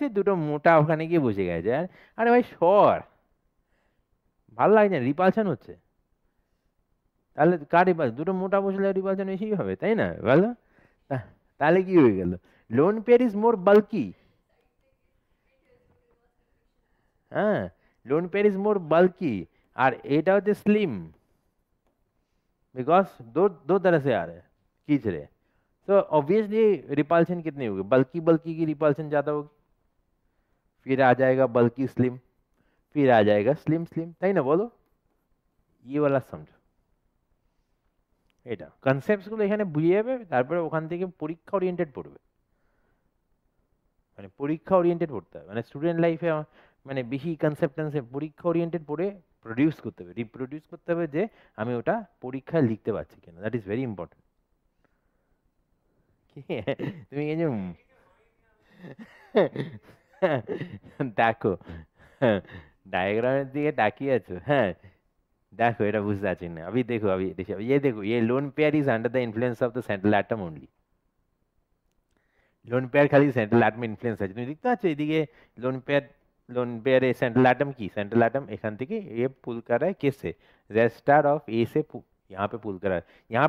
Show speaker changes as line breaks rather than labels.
যাচ্ছে, দুটো মোটা ওখানে গিয়ে বসে গেছে। আরে ভাই সর, ভালো লাগছে না, রিপালশন হচ্ছে। তাহলে কার রিপালশন? দুটো মোটা বসলে রিপালশন বেশিই হবে, তাই না? ভালো। তাহলে কি হয়ে গেল? Lone pair is more bulky. হ্যাঁ, लोन पेयर इज मोर बल्की, और एटा होते स्लिम, बिकॉज दो दो तरह से आ रहे हैं, खींच रहे हैं। तो ऑब्वियसली रिपल्शन कितनी होगी? बल्की बल्की की रिपल्शन ज्यादा होगी, फिर आ जाएगा बल्की स्लिम, फिर आ जाएगा स्लिम स्लिम, তাই না বলো? ये वाला समझो, এটা কনসেপ্টস গুলো এখানে বুঝে যাবে, তারপরে ওখান থেকে পরীক্ষা ওরিয়েন্টেড পড়বে। মানে পরীক্ষা ওরিয়েন্টেড পড়তে হবে, মানে স্টুডেন্ট লাইফে মানে বেশি কনসেপ্ট পরীক্ষা ওরিয়েন্টেড পড়ে প্রডিউস করতে হবে, রিপ্রোডিউস করতে হবে যে আমি ওটা পরীক্ষায় লিখতে পারছি কিনা। That is very important. তুমি এই যে দেখো, डायग्राम दिए ताकिए আছো, হ্যাঁ দেখো এটা বুঝতে পারছি না। अभी देखो, अभी देखो, ये देखो, ये lone pair is under the influence of the central atom only. Lone pair खाली সেন্ট্রাল অ্যাটম ইনফ্লুয়েন্স আছে, তুমি দেখতে পাচ্ছ এদিকে lone pair A central atom की सेंट्रल एटम एखान থেকে ये पुल कर रहा है किससे? रेस्टार ऑफ ए से यहाँ पे पुल कर रहा है। यहाँ पे